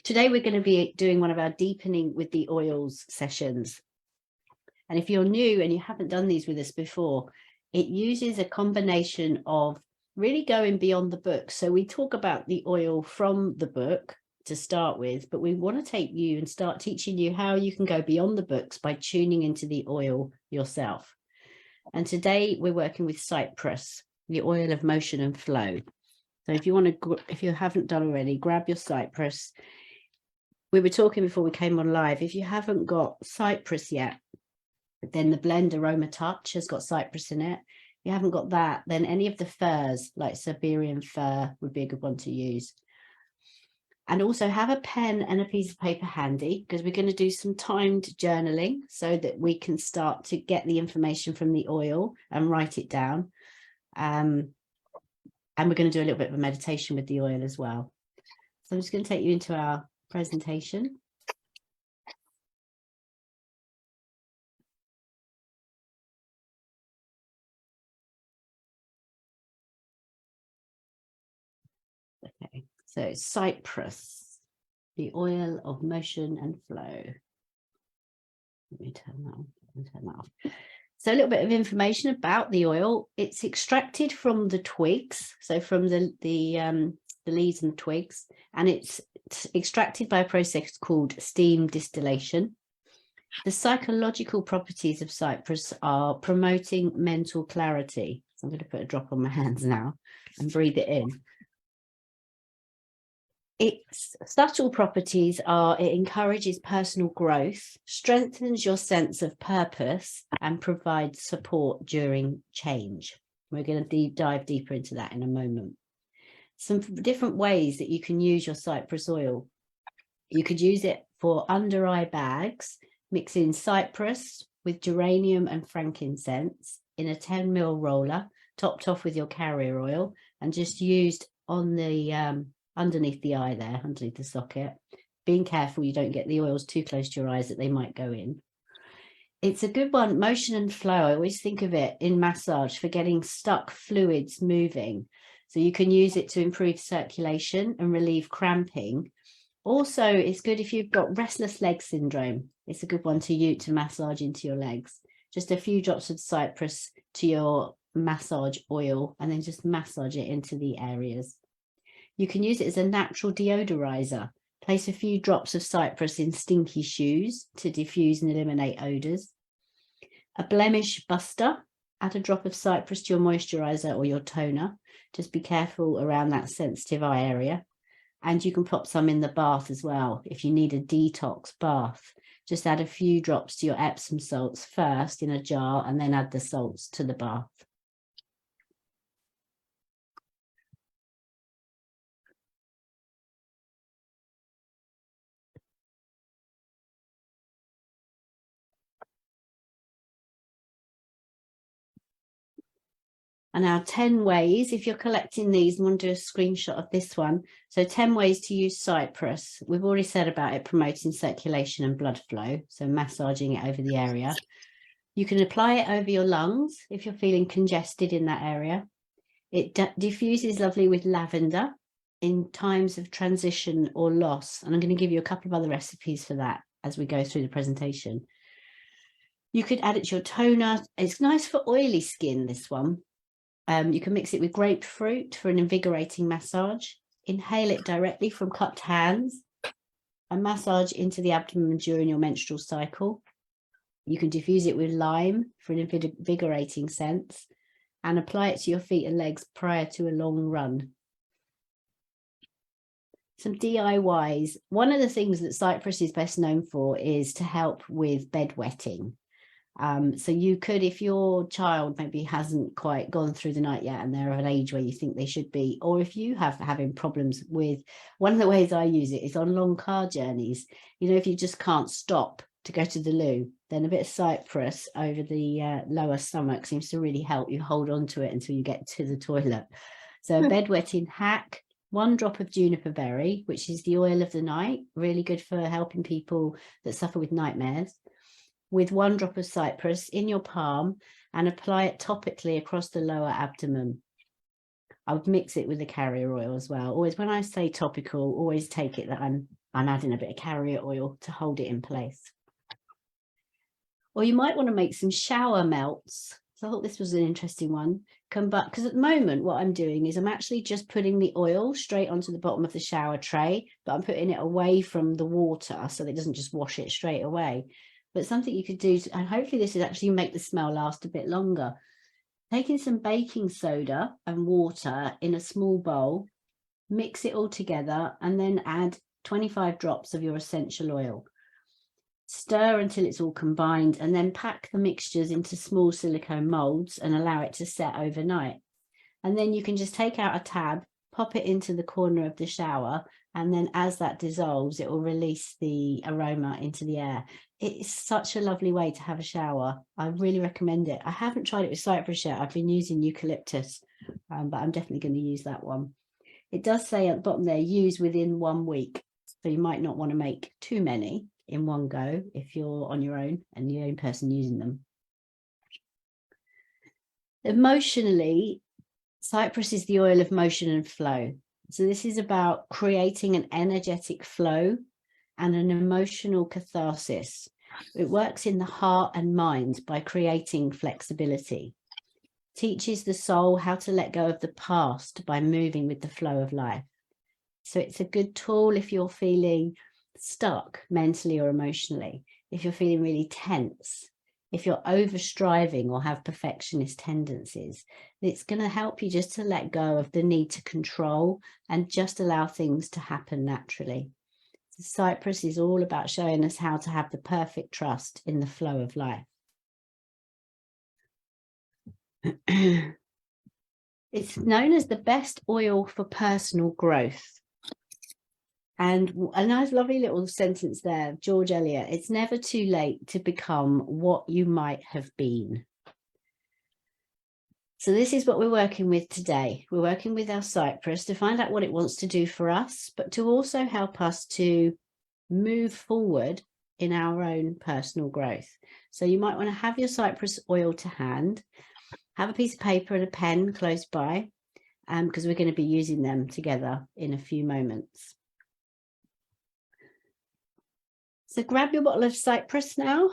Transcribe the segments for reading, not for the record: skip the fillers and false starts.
today we're going to be doing one of our deepening with the oils sessions. And if you're new and you haven't done these with us before, it uses a combination of really going beyond the book. So we talk about the oil from the book to start with, but we want to take you and start teaching you how you can go beyond the books by tuning into the oil yourself. And today we're working with Cypress, the oil of motion and flow. So if you haven't done already, grab your Cypress. We were talking before we came on live. If you haven't got Cypress yet, then the blend AromaTouch has got Cypress in it. If you haven't got that, then any of the furs, like Siberian fir, would be a good one to use. And also have a pen and a piece of paper handy, because we're going to do some timed journaling so that we can start to get the information from the oil and write it down. And we're going to do a little bit of a meditation with the oil as well. So I'm just going to take you into our presentation. Okay, so Cypress, the oil of motion and flow. Let me turn that on. Turn that off. So a little bit of information about the oil. It's extracted from the twigs, so from the leaves and the twigs, and it's extracted by a process called steam distillation. The psychological properties of Cypress are promoting mental clarity. So I'm going to put a drop on my hands now and breathe it in. Its subtle properties are it encourages personal growth, strengthens your sense of purpose, and provides support during change. We're going to dive deeper into that in a moment. Some different ways that you can use your Cypress oil. You could use it for under eye bags, mixing Cypress with geranium and frankincense in a 10 ml roller, topped off with your carrier oil, and just used on the underneath the eye there, underneath the socket. Being careful you don't get the oils too close to your eyes that they might go in. It's a good one, motion and flow. I always think of it in massage for getting stuck fluids moving. So you can use it to improve circulation and relieve cramping. Also, it's good if you've got restless leg syndrome. It's a good one to use to massage into your legs. Just a few drops of Cypress to your massage oil and then just massage it into the areas. You can use it as a natural deodorizer. Place a few drops of Cypress in stinky shoes to diffuse and eliminate odors. A blemish buster. Add a drop of Cypress to your moisturizer or your toner. Just be careful around that sensitive eye area. And you can pop some in the bath as well if you need a detox bath. Just add a few drops to your Epsom salts first in a jar and then add the salts to the bath. And now 10 ways, if you're collecting these, I'm going to do a screenshot of this one. So 10 ways to use Cypress. We've already said about it promoting circulation and blood flow, so massaging it over the area. You can apply it over your lungs if you're feeling congested in that area. It diffuses lovely with lavender in times of transition or loss. And I'm going to give you a couple of other recipes for that as we go through the presentation. You could add it to your toner. It's nice for oily skin, this one. You can mix it with grapefruit for an invigorating massage. Inhale it directly from cupped hands and massage into the abdomen during your menstrual cycle. You can diffuse it with lime for an invigorating sense and apply it to your feet and legs prior to a long run. Some DIYs. One of the things that Cypress is best known for is to help with bedwetting. So you could, if your child maybe hasn't quite gone through the night yet and they're of an age where you think they should be, or if you have having problems with, one of the ways I use it is on long car journeys. You know, if you just can't stop to go to the loo, then a bit of Cypress over the lower stomach seems to really help you hold on to it until you get to the toilet. So a bedwetting hack, 1 drop of juniper berry, which is the oil of the night, really good for helping people that suffer with nightmares, with 1 drop of Cypress in your palm and apply it topically across the lower abdomen. I would mix it with the carrier oil as well. Always, when I say topical, always take it that I'm I'm adding a bit of carrier oil to hold it in place. Or you might want to make some shower melts. So I thought this was an interesting one. Because at the moment, what I'm doing is I'm actually just putting the oil straight onto the bottom of the shower tray, but I'm putting it away from the water so that it doesn't just wash it straight away. But something you could do, and hopefully this would actually make the smell last a bit longer. Taking some baking soda and water in a small bowl, mix it all together, and then add 25 drops of your essential oil. Stir until it's all combined, and then pack the mixtures into small silicone molds and allow it to set overnight. And then you can just take out a tab, pop it into the corner of the shower, and then as that dissolves, it will release the aroma into the air. It is such a lovely way to have a shower. I really recommend it. I haven't tried it with Cypress yet. I've been using eucalyptus, but I'm definitely going to use that one. It does say at the bottom there, use within 1 week. So you might not want to make too many in one go if you're on your own and the only person using them. Emotionally, Cypress is the oil of motion and flow. So this is about creating an energetic flow and an emotional catharsis. It works in the heart and mind by creating flexibility. Teaches the soul how to let go of the past by moving with the flow of life. So it's a good tool if you're feeling stuck mentally or emotionally, if you're feeling really tense, if you're over striving or have perfectionist tendencies. It's going to help you just to let go of the need to control and just allow things to happen naturally. So Cypress is all about showing us how to have the perfect trust in the flow of life. It's known as the best oil for personal growth. And a nice, lovely little sentence there, George Eliot, it's never too late to become what you might have been. So this is what we're working with today. We're working with our Cypress to find out what it wants to do for us, but to also help us to move forward in our own personal growth. So you might want to have your Cypress oil to hand, have a piece of paper and a pen close by, because we're going to be using them together in a few moments. So grab your bottle of Cypress now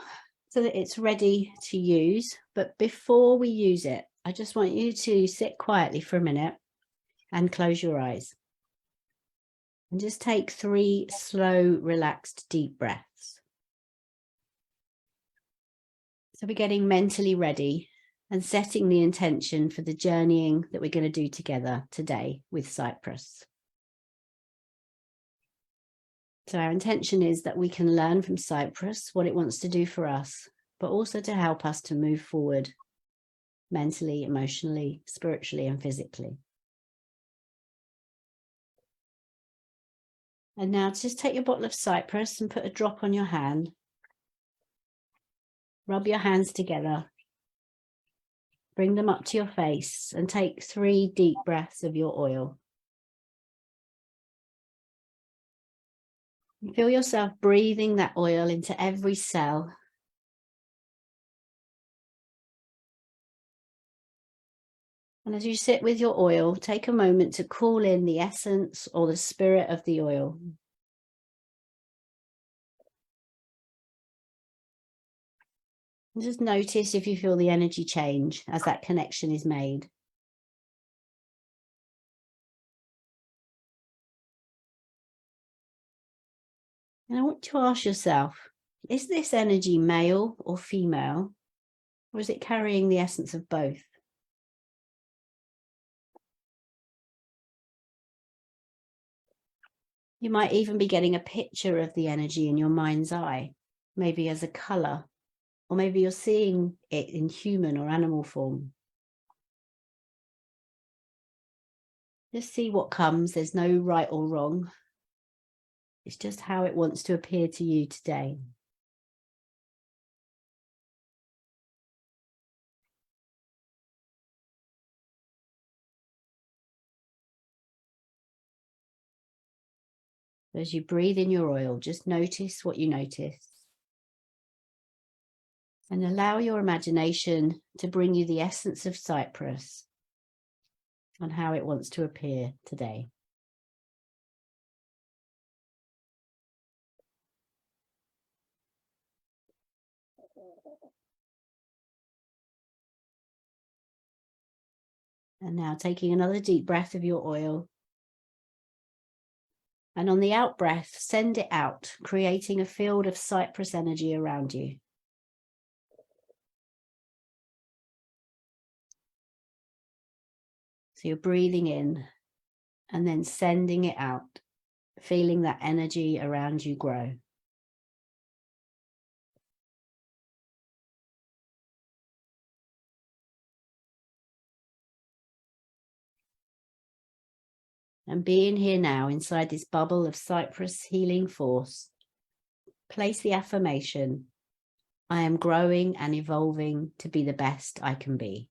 so that it's ready to use. But before we use it, I just want you to sit quietly for a minute and close your eyes. And just take 3 slow, relaxed, deep breaths. So we're getting mentally ready and setting the intention for the journeying that we're going to do together today with Cypress. So our intention is that we can learn from Cypress what it wants to do for us, but also to help us to move forward mentally, emotionally, spiritually, and physically. And now just take your bottle of Cypress and put a drop on your hand. Rub your hands together. Bring them up to your face and take 3 deep breaths of your oil. Feel yourself breathing that oil into every cell. And as you sit with your oil, take a moment to call in the essence or the spirit of the oil. And just notice if you feel the energy change as that connection is made. And I want you to ask yourself, is this energy male or female, or is it carrying the essence of both? You might even be getting a picture of the energy in your mind's eye, maybe as a color, or maybe you're seeing it in human or animal form. Just see what comes. There's no right or wrong. It's just how it wants to appear to you today. As you breathe in your oil, just notice what you notice. And allow your imagination to bring you the essence of Cypress and how it wants to appear today. And now taking another deep breath of your oil. And on the out breath, send it out, creating a field of Cypress energy around you. So you're breathing in and then sending it out, feeling that energy around you grow. And being here now inside this bubble of Cypress healing force, place the affirmation, I am growing and evolving to be the best I can be.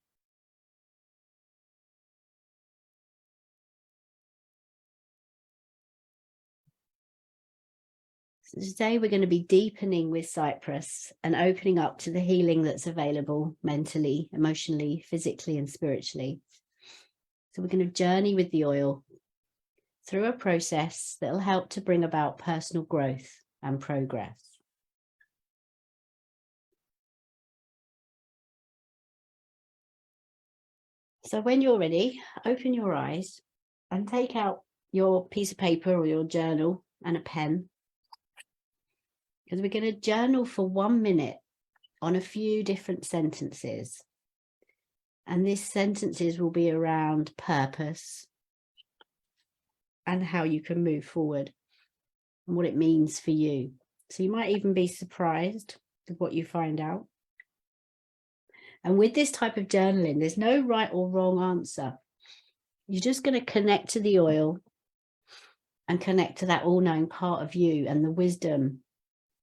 So today we're going to be deepening with Cypress and opening up to the healing that's available mentally, emotionally, physically, and spiritually. So we're going to journey with the oil through a process that will help to bring about personal growth and progress. So when you're ready, open your eyes and take out your piece of paper or your journal and a pen, because we're going to journal for 1 minute on a few different sentences. And these sentences will be around purpose and how you can move forward and what it means for you. So you might even be surprised with what you find out. And with this type of journaling, there's no right or wrong answer. You're just going to connect to the oil and connect to that all-knowing part of you, and the wisdom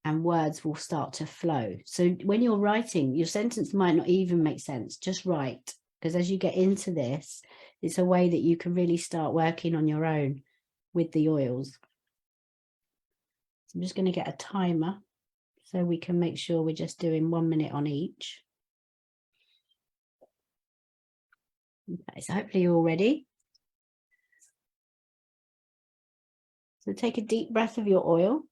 and words will start to flow. So when you're writing, your sentence might not even make sense. Just write, because as you get into this, it's a way that you can really start working on your own with the oils. So I'm just going to get a timer so we can make sure we're just doing 1 minute on each. Okay, so hopefully you're all ready. So take a deep breath of your oil.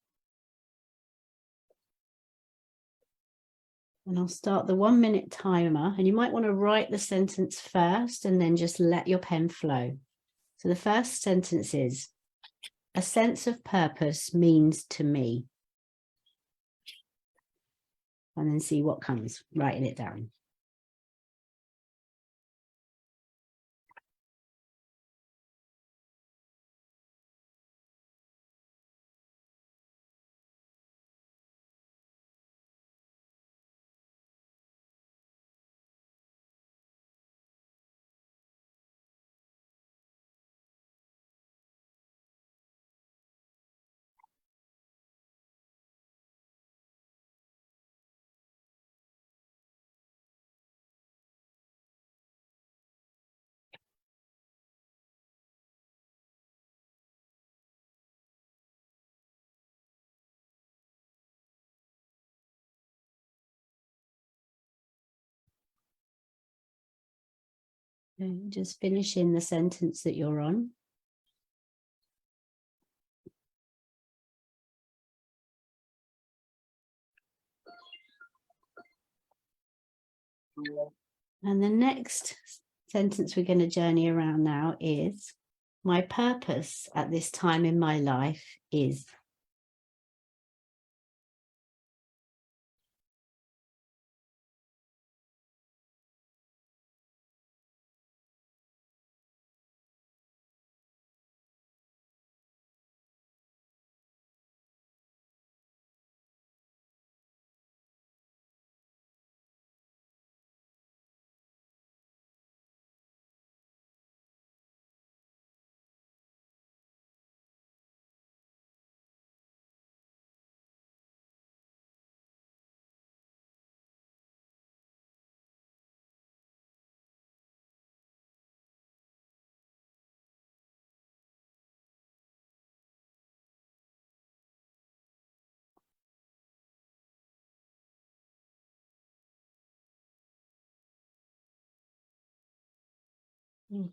And I'll start the 1 minute timer, and you might want to write the sentence first and then just let your pen flow. So the first sentence is, a sense of purpose means to me. And then see what comes, writing it down. Okay, just finishing the sentence that you're on. And the next sentence we're going to journey around now is, my purpose at this time in my life is.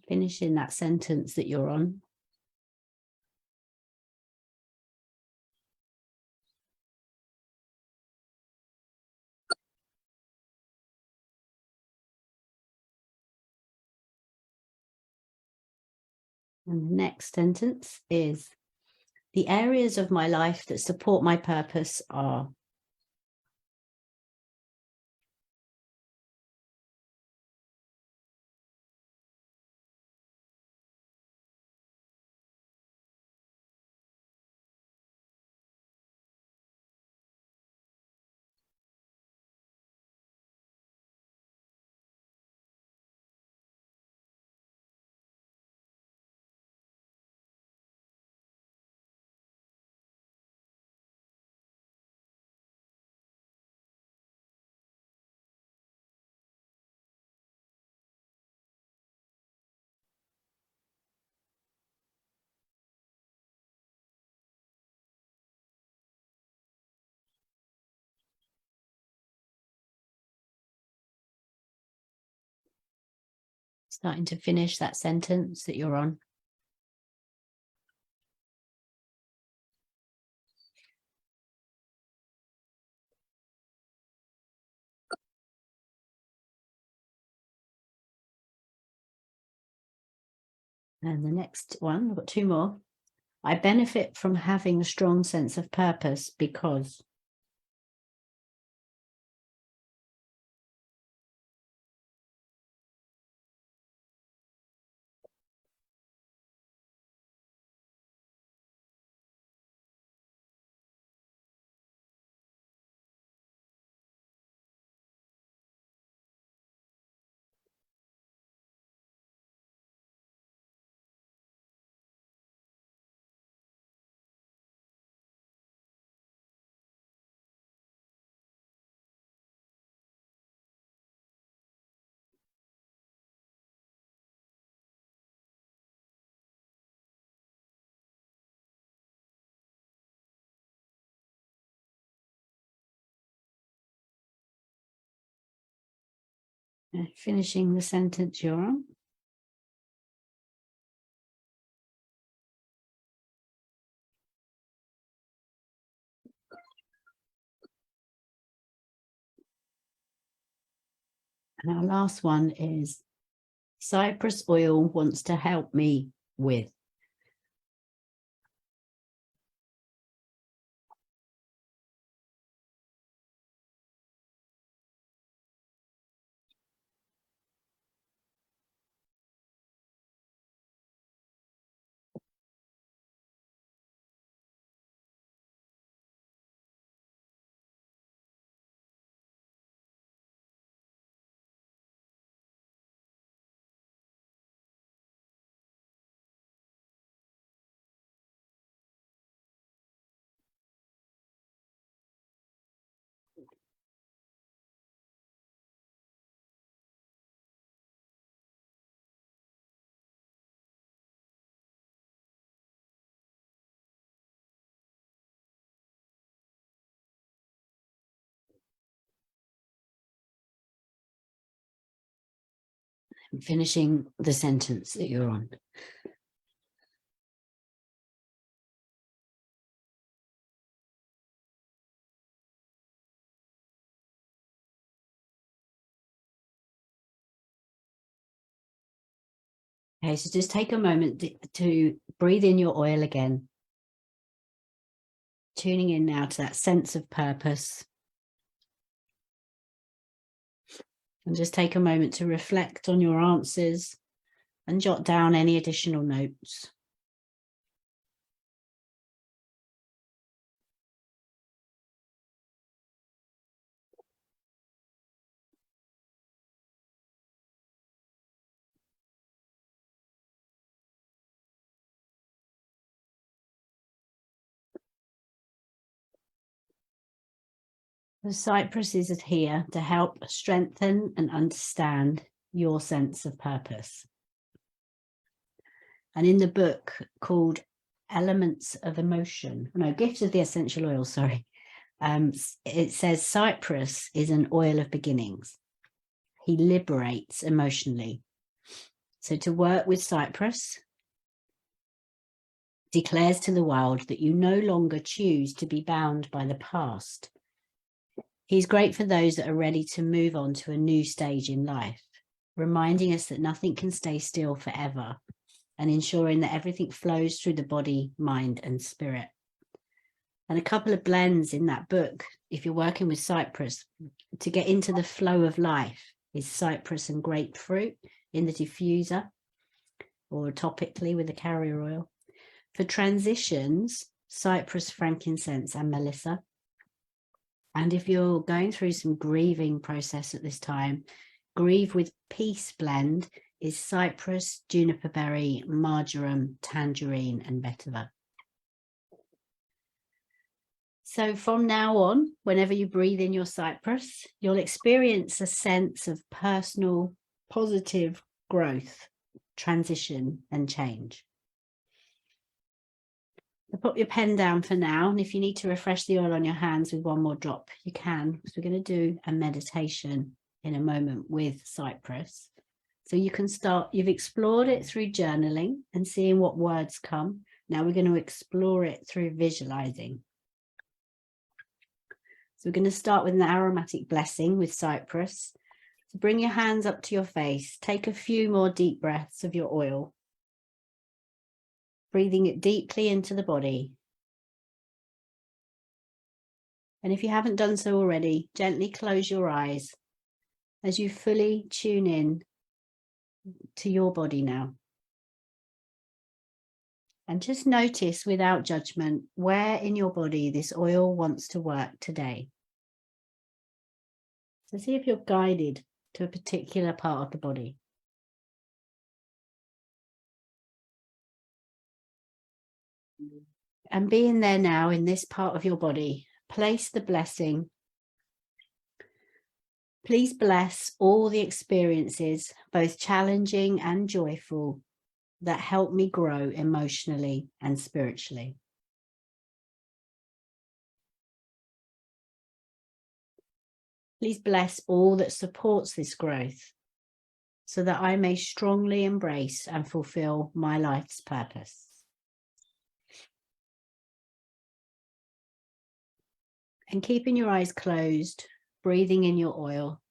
Finishing that sentence that you're on. And the next sentence is, the areas of my life that support my purpose are. Starting to finish that sentence that you're on. And the next one, I've got two more. I benefit from having a strong sense of purpose because. Finishing the sentence you're on. And our last one is, Cypress oil wants to help me with. Finishing the sentence that you're on. Okay, so just take a moment to breathe in your oil again. Tuning in now to that sense of purpose. And just take a moment to reflect on your answers and jot down any additional notes. The Cypress is here to help strengthen and understand your sense of purpose. And in the book called Elements of Emotion, no, Gifts of the Essential Oil, sorry, it says Cypress is an oil of beginnings. He liberates emotionally. So to work with Cypress declares to the world that you no longer choose to be bound by the past. He's great for those that are ready to move on to a new stage in life, reminding us that nothing can stay still forever and ensuring that everything flows through the body, mind, and spirit. And a couple of blends in that book, if you're working with Cypress, to get into the flow of life, is Cypress and grapefruit in the diffuser, or topically with the carrier oil. For transitions, Cypress, frankincense, and Melissa. And if you're going through some grieving process at this time, Grieve with Peace blend is cypress, juniper berry, marjoram, tangerine, and vetiver. So from now on, whenever you breathe in your cypress, you'll experience a sense of personal, positive growth, transition, and change. So put your pen down for now, and if you need to refresh the oil on your hands with one more drop, you can, because we're going to do a meditation in a moment with Cypress. So you can start, you've explored it through journaling and seeing what words come. Now we're going to explore it through visualizing. So we're going to start with an aromatic blessing with Cypress. So bring your hands up to your face, take a few more deep breaths of your oil, breathing it deeply into the body. And if you haven't done so already, gently close your eyes as you fully tune in to your body now. And just notice without judgment where in your body this oil wants to work today. So see if you're guided to a particular part of the body. And being there now in this part of your body, place the blessing. Please bless all the experiences, both challenging and joyful, that help me grow emotionally and spiritually. Please bless all that supports this growth, so that I may strongly embrace and fulfill my life's purpose. And keeping your eyes closed, breathing in your oil,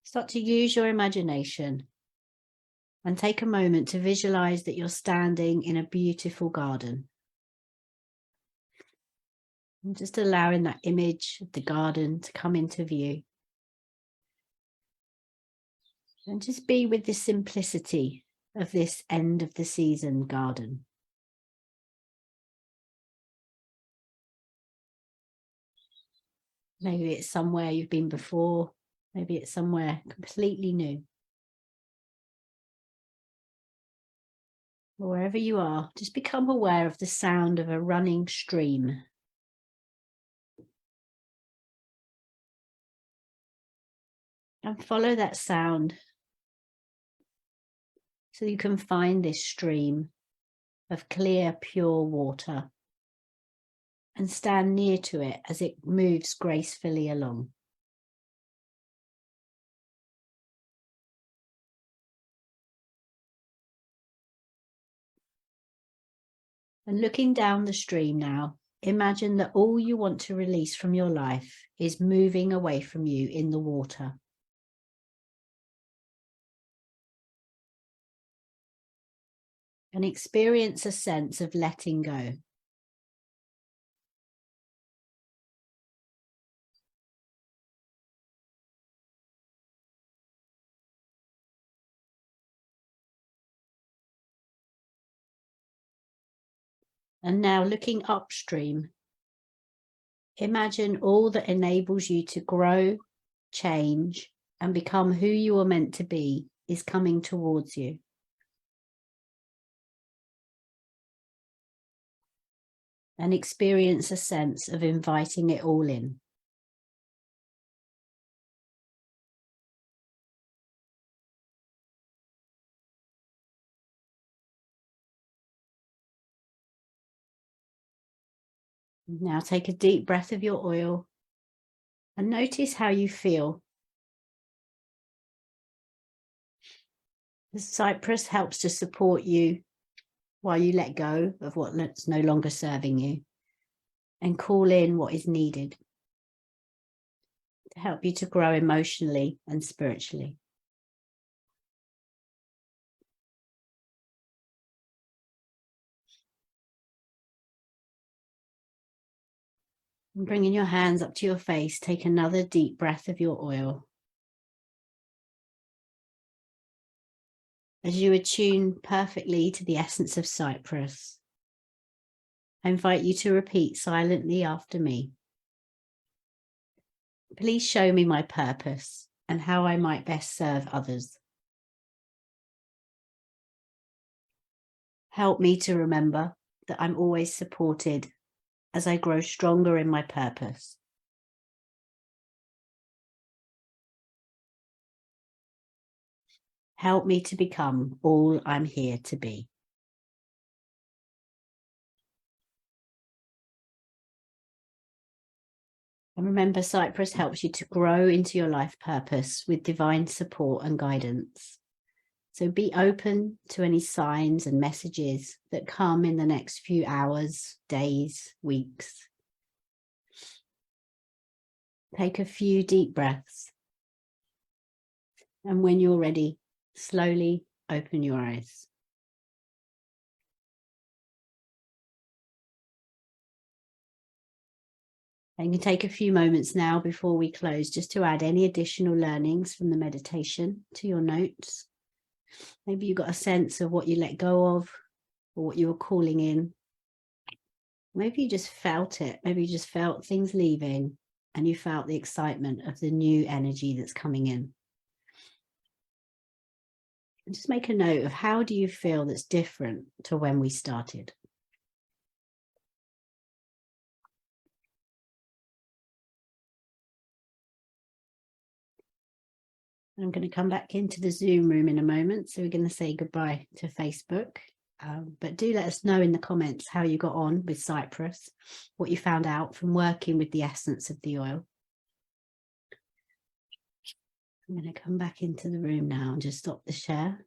start to use your imagination and take a moment to visualize that you're standing in a beautiful garden. And just allowing that image of the garden to come into view. And just be with the simplicity of this end of the season garden. Maybe it's somewhere you've been before. Maybe it's somewhere completely new. Or wherever you are, just become aware of the sound of a running stream. And follow that sound so you can find this stream of clear, pure water and stand near to it as it moves gracefully along. And looking down the stream now, imagine that all you want to release from your life is moving away from you in the water. And experience a sense of letting go. And now looking upstream, imagine all that enables you to grow, change, and become who you are meant to be is coming towards you. And experience a sense of inviting it all in. Now take a deep breath of your oil and notice how you feel. The cypress helps to support you while you let go of what's no longer serving you and call in what is needed to help you to grow emotionally and spiritually. And bringing your hands up to your face, take another deep breath of your oil. As you attune perfectly to the essence of Cypress, I invite you to repeat silently after me. Please show me my purpose and how I might best serve others. Help me to remember that I'm always supported as I grow stronger in my purpose. Help me to become all I'm here to be. And remember, Cypress helps you to grow into your life purpose with divine support and guidance. So be open to any signs and messages that come in the next few hours, days, weeks. Take a few deep breaths. And when you're ready, slowly open your eyes. And you can take a few moments now before we close just to add any additional learnings from the meditation to your notes. Maybe you got a sense of what you let go of or what you were calling in. Maybe you just felt it. Maybe you just felt things leaving and you felt the excitement of the new energy that's coming in. And just make a note of how do you feel that's different to when we started. I'm going to come back into the Zoom room in a moment. So we're going to say goodbye to Facebook. But do let us know in the comments how you got on with Cypress, what you found out from working with the essence of the oil. I'm going to come back into the room now and just stop the share.